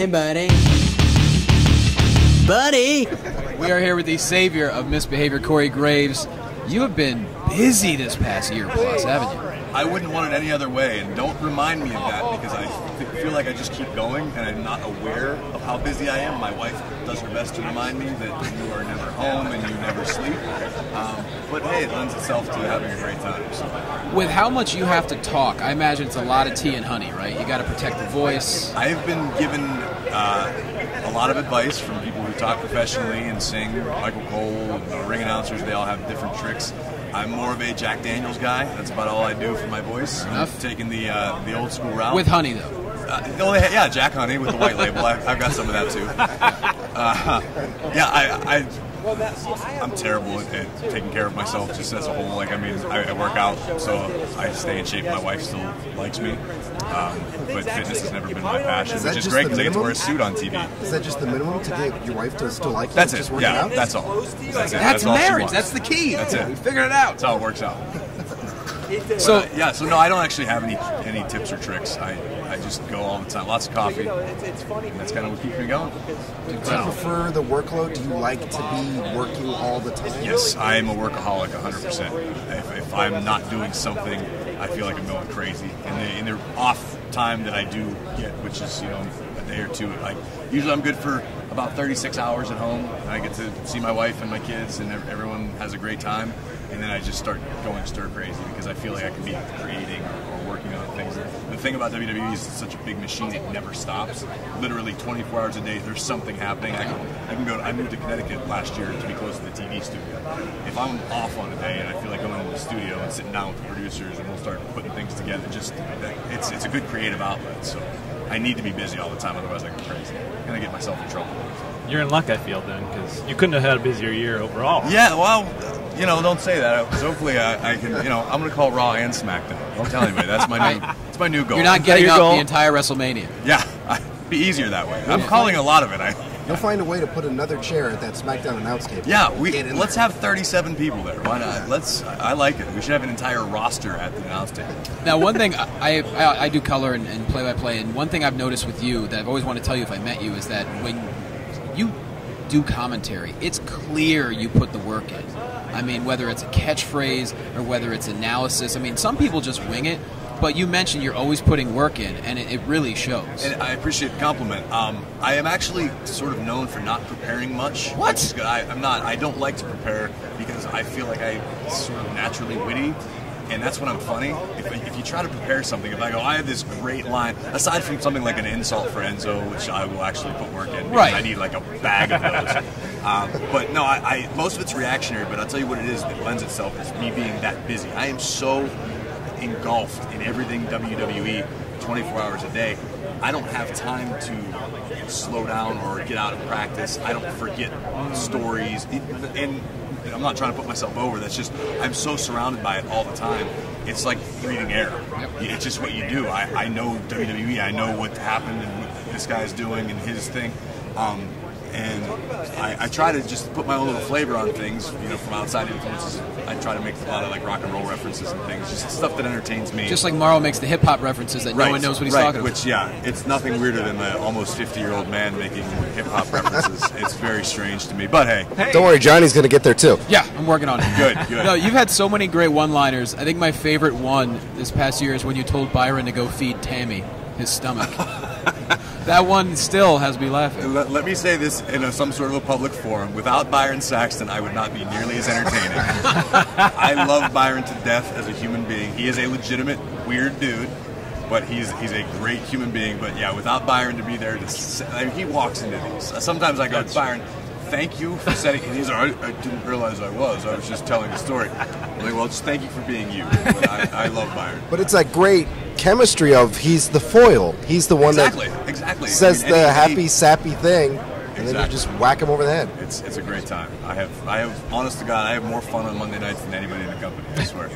Hey, buddy. Buddy! We are here with the savior of misbehavior, Corey Graves. You have been busy this past year plus, haven't you? I wouldn't want it any other way, and don't remind me of that because I feel like I just keep going and I'm not aware of how busy I am. My wife does her best to remind me that you are never home and you never sleep. But hey, it lends itself to having a great time. So. With how much you have to talk, I imagine it's a lot of tea and honey, right? You got to protect the voice. I've been given a lot of advice from people who talk professionally and sing. Michael Cole, the ring announcers, they all have different tricks. I'm more of a Jack Daniels guy. That's about all I do for my voice. I'm taking the old school route. With honey, though. Yeah, Jack Honey with the white label. I've got some of that too. I'm terrible at taking care of myself just as a whole. Like, I mean, I work out, so I stay in shape. My wife still likes me. But fitness has never been my passion, which is great because I get to wear a suit on TV. Is that just the minimum to get your wife to still like you? That's it. Just working out? That's all. That's all marriage. That's the key. That's it. We figured it out. That's how it works out. So no, I don't actually have any tips or tricks. I just go all the time. Lots of coffee. And that's kind of what keeps me going. Do you prefer the workload? Do you like to be working all the time? Yes, I am a workaholic 100%. If I'm not doing something, I feel like I'm going crazy. In the off time that I do get, which is a day or two, usually I'm good for about 36 hours at home. I get to see my wife and my kids, and everyone has a great time. And then I just start going stir crazy because I feel like I can be creating or working on things. The thing about WWE is it's such a big machine; it never stops. Literally 24 hours a day, there's something happening. I can go. I moved to Connecticut last year to be close to the TV studio. If I'm off on a day and I feel like going into the studio and sitting down with the producers and we'll start putting things together, it's a good creative outlet. So I need to be busy all the time, otherwise I go crazy. I'm gonna get myself in trouble. You're in luck, I feel, then, because you couldn't have had a busier year overall. Yeah, well, don't say that. Because hopefully I can, I'm going to call Raw and SmackDown. Don't tell anybody. That's my new goal. You're not getting up the entire WrestleMania. Yeah, it'd be easier that way. I'm calling a lot of it. You'll find a way to put another chair at that SmackDown announce table. Yeah, let's have 37 people there. Why not? I like it. We should have an entire roster at the announce table. Now, one thing, I do color and play-by-play, and one thing I've noticed with you that I've always wanted to tell you if I met you is that when you do commentary, it's clear you put the work in. I mean, whether it's a catchphrase or whether it's analysis. I mean, some people just wing it, but you mentioned you're always putting work in, and it really shows. And I appreciate the compliment. I am actually sort of known for not preparing much. What? Which is good. I'm not. I don't like to prepare because I feel like I'm sort of naturally witty. And that's when I'm funny. If you try to prepare something, if I go, I have this great line, aside from something like an insult for Enzo, which I will actually put work in, because I need like a bag of those. But no, most of it's reactionary, but I'll tell you what it is that lends itself is me being that busy. I am so engulfed in everything WWE 24 hours a day. I don't have time to slow down or get out of practice. I don't forget stories. And I'm not trying to put myself over. That's just, I'm so surrounded by it all the time. It's like breathing air. It's just what you do. I know WWE. I know what happened and what this guy's doing and his thing. And I try to just put my own little flavor on things, from outside influences. I try to make a lot of like rock and roll references and things, just stuff that entertains me. Just like Morrow makes the hip hop references that no one knows what he's talking about. Which, it's nothing weirder than the almost 50-year-old man making hip hop references. It's very strange to me, but hey. Don't worry, Johnny's going to get there too. Yeah, I'm working on it. Good. No, you've had so many great one-liners. I think my favorite one this past year is when you told Byron to go feed Tammy his stomach. That one still has me laughing. Let me say this in some sort of a public forum. Without Byron Saxton, I would not be nearly as entertaining. I love Byron to death as a human being. He is a legitimate, weird dude, but he's a great human being. But yeah, without Byron to be there, he walks into these. Sometimes I go, Byron, thank you for setting. And he's like, I didn't realize I was just telling the story. I'm like, well, just thank you for being you. But I love Byron. But it's that great chemistry of he's the foil. He's the one that says the happy, sappy thing, and then you just whack him over the head. It's a great time. I have, honest to God, I have more fun on Monday nights than anybody in the company, I swear.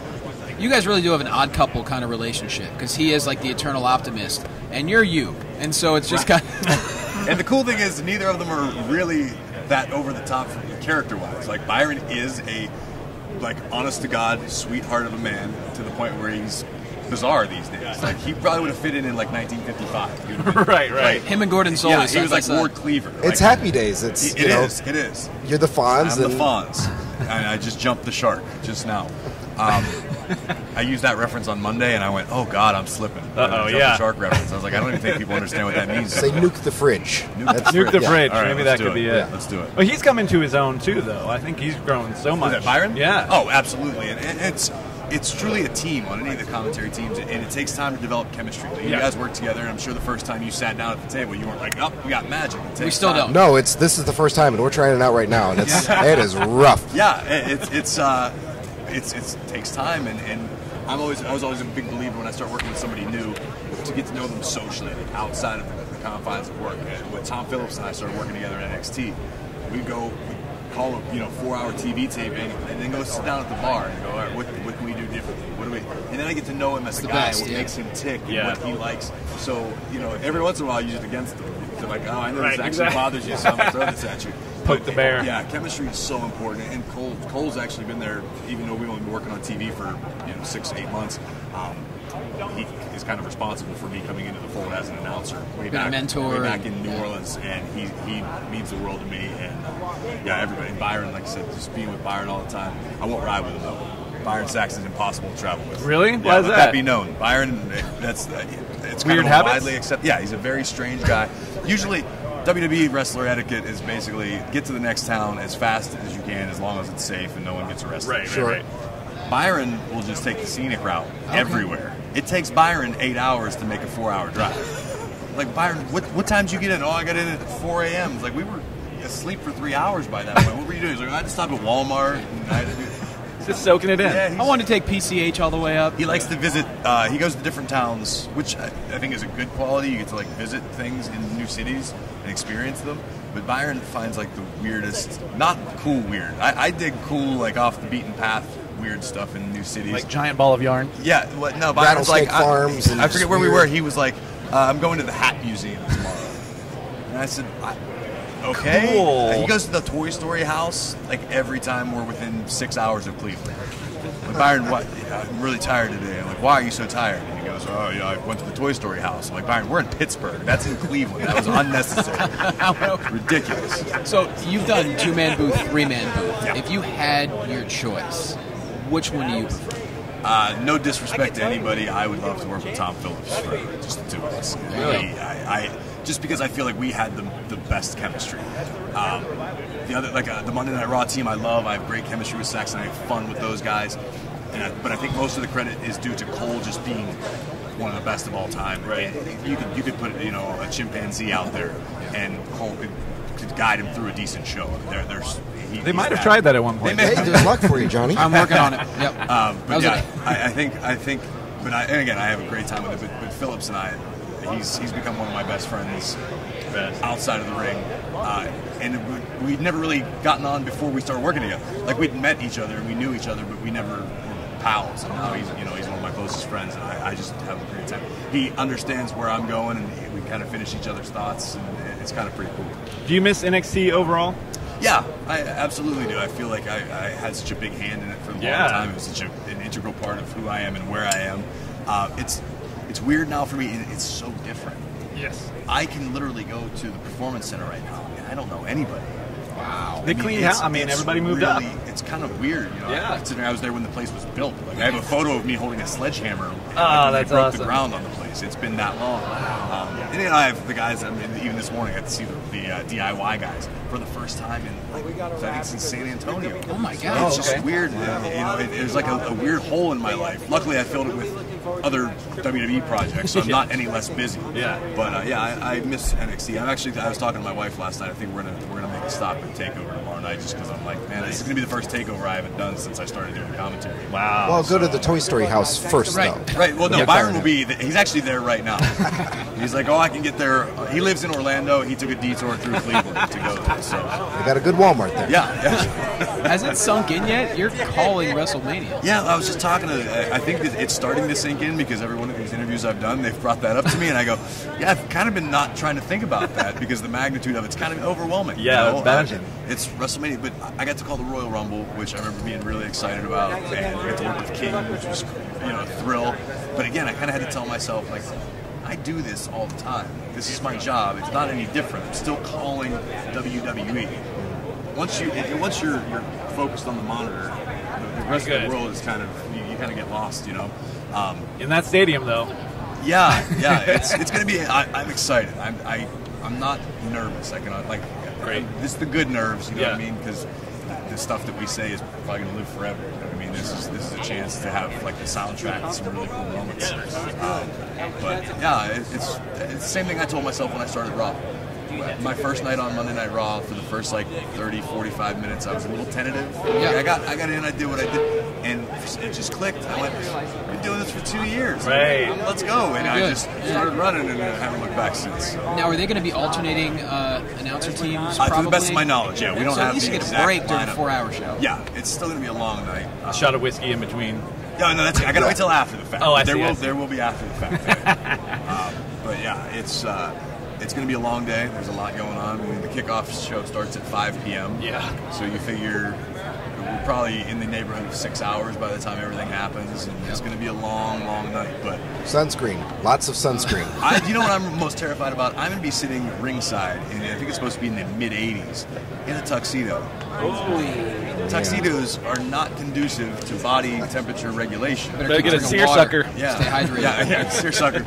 You guys really do have an odd couple kind of relationship, because he is like the eternal optimist, and you're you. And so it's just kind of... And the cool thing is, neither of them are really that over the top character-wise. Like, Byron is a, honest to God, sweetheart of a man, to the point where he's bizarre these days. Like he probably would have fit in like 1955. Right. Him and Gordon Solie. Yeah, he was like Ward Cleaver. It's Happy Days. It is. You're the Fonz. I'm the Fonz. And I just jumped the shark just now. I used that reference on Monday, and I went, "Oh God, I'm slipping." The shark reference. I was like, I don't even think people understand what that means. Say nuke the fridge. Nuke the fridge. Right, maybe that could be it. Yeah. Let's do it. Well, he's coming to his own too, though. I think he's grown so much. Is that Byron? Yeah. Oh, absolutely. And it's truly a team on any of the commentary teams, and it takes time to develop chemistry. Like, you guys work together, and I'm sure the first time you sat down at the table, you weren't like, "Oh, we got magic." We still don't. No, this is the first time, and we're trying it out right now, and it is rough. Yeah, it takes time, and I was always a big believer when I start working with somebody new to get to know them socially, like outside of the confines of work. And when Tom Phillips and I started working together at NXT, we'd call a 4-hour TV taping, and then go sit down at the bar and go, "All right, what can we do differently? What do we?" And then I get to know him as a guy, what makes him tick, and what he likes. So every once in a while, I use it against him. They're like, "Oh, I know this actually bothers you, so I'm gonna throw this at you." Poke the bear. Yeah, chemistry is so important, and Cole's actually been there, even though we've only been working on TV for 6 to 8 months. He is kind of responsible for me coming into the fold as an announcer. Way back in New Orleans, and he means the world to me. And everybody. And Byron, like I said, just being with Byron all the time. I won't ride with him though. Byron Saxton's impossible to travel with. Really? Yeah, why is let that? that be known. Byron, it's kind weird of habits? widely accepted. Yeah, he's a very strange guy. Usually, WWE wrestler etiquette is basically get to the next town as fast as you can, as long as it's safe and no one gets arrested. Right. Byron will just take the scenic route everywhere. It takes Byron 8 hours to make a 4-hour drive. Like, Byron, what time did you get in? Oh, I got in at 4 a.m. It's like, we were asleep for 3 hours by that point. What were you doing? He's like, I just stopped at Walmart. And I had to do... Just soaking it in. Yeah, I want to take PCH all the way up. He likes to visit. He goes to different towns, which I think is a good quality. You get to visit things in new cities and experience them. But Byron finds the weirdest, not cool weird. I dig cool, off the beaten path weird stuff in new cities. Like giant ball of yarn. Yeah. No, Byron's farms. I forget where we were. He was like, I'm going to the Hat Museum tomorrow, and I said. Okay. Cool. He goes to the Toy Story house every time we're within 6 hours of Cleveland. Like, Byron, what? I'm really tired today. I'm like, why are you so tired? And he goes, oh, I went to the Toy Story house. I'm like, Byron, we're in Pittsburgh. That's in Cleveland. That was unnecessary. Ridiculous. So you've done 2-man booth, 3-man booth. Yeah. If you had your choice, which one do you prefer? No disrespect to anybody, I would love to work with Tom Phillips for just the two of us. Really? Just because I feel like we had the best chemistry. The other, the Monday Night Raw team, I have great chemistry with Saxton. I have fun with those guys. But I think most of the credit is due to Cole just being one of the best of all time. Right? You could put a chimpanzee out there, and Cole could guide him through a decent show. They might have tried that at one point. Hey, there's luck for you, Johnny. I'm working on it. Yep. But yeah, I think. But and again, I have a great time with it. But Phillips and I. He's become one of my best friends outside of the ring, and we'd never really gotten on before we started working together. We'd met each other and we knew each other, but we never were pals. And now he's one of my closest friends, and I just have a great time. He understands where I'm going, and we kind of finish each other's thoughts, and it's kind of pretty cool. Do you miss NXT overall? Yeah, I absolutely do. I feel like I had such a big hand in it for a long time. It was such an integral part of who I am and where I am. It's weird now for me. It's so different. Yes. I can literally go to the Performance Center right now, and I don't know anybody. Wow. They cleaned house. Everybody moved up. It's kind of weird. Yeah. Considering I was there when the place was built. I have a photo of me holding a sledgehammer. That's broke awesome. the ground on the place. It's been that long. Wow. And then I have the guys. Even this morning, I got to see the DIY guys for the first time in I think since San Antonio. Oh my God! It's just weird. There's a weird hole in my life. Luckily, I filled it with other WWE projects, so I'm not any less busy. Yeah. But I miss NXT. I was talking to my wife last night. I think we're gonna make a stop at Takeover tomorrow night, just because I'm like, man, this is gonna be the first Takeover I haven't done since I started doing commentary. Wow. Well, go to the Toy Story house first, though. Right. Well, no, Byron will be. He's actually there right now. He's like, oh, I can get there. He lives in Orlando. He took a detour through Cleveland to go there. So they got a good Walmart there. Yeah. Has it sunk in yet? You're calling WrestleMania. Yeah, I was just talking to. I think that it's starting to sink in because every one of these interviews I've done, they've brought that up to me, and I go, yeah, I've kind of been not trying to think about that because the magnitude of it's kind of overwhelming. Yeah, imagine. It's WrestleMania, but I got to call the Royal Rumble, which I remember being really excited about, and I got to work with King, which was a thrill. But again, I kind of had to tell myself, like, I do this all the time. This is my job. It's not any different. I'm still calling WWE. Once you're focused on the monitor, the rest of the world is kind of you kind of get lost, you know. In that stadium, though. Yeah, it's going to be. I'm excited. I'm not nervous. I cannot like. Great. This is the good nerves, you know what I mean? Because the stuff that we say is probably going to live forever. You know what I mean? This is a chance to have like the soundtrack and some really cool moments. But yeah, it's the same thing I told myself when I started Raw. My first night on Monday Night Raw, for the first like 30, 45 minutes, I was a little tentative. Yeah. I got in, I did what I did, and it just clicked. I went, I've been doing this for 2 years. Right. Let's go. And I just started running, and I haven't looked back since. So. Now, are they going to be alternating announcer teams? To the best of my knowledge, yeah. We don't have at least the get a break during lineup. the 4-hour show. Yeah, it's still going to be a long night. A shot of whiskey in between. Yeah, no, that's I got to wait till after the fact. Oh, I see. There will be after the fact. But yeah, it's going to be a long day. There's a lot going on. I mean, the kickoff show starts at 5 p.m. Yeah. So you figure we're probably in the neighborhood of 6 hours by the time everything happens, and it's going to be a long, long night. But sunscreen, lots of sunscreen. You know what I'm most terrified about? I'm going to be sitting ringside, and I think it's supposed to be in the mid 80s in a tuxedo. Tuxedos are not conducive to body temperature regulation. Better get a seersucker. Yeah. Stay hydrated. Yeah, seersucker.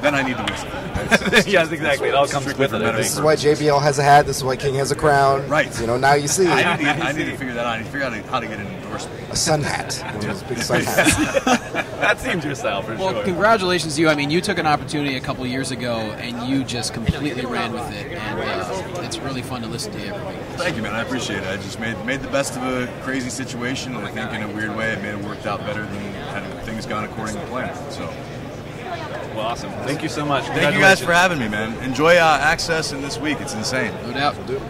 Then I need the whiskey. Yes, exactly. It all comes with it. This is why JBL has a hat. This is why King has a crown. Right. You know, now you see. I need to figure that out. I need to figure out how to get an endorsement. A sun hat. One of those big sun hats. That seems your style for sure. Well, congratulations to you. I mean, you took an opportunity a couple years ago, and you just completely ran with it. And it's really fun to listen to you every week. Thank you, man. I appreciate it. I just made the best of a crazy situation, and I think in a weird way it made it worked out better than had things gone according to plan. So, well, awesome. Thank you so much. Thank you guys for having me, man. Enjoy Access in this week. It's insane. No doubt. We'll do it.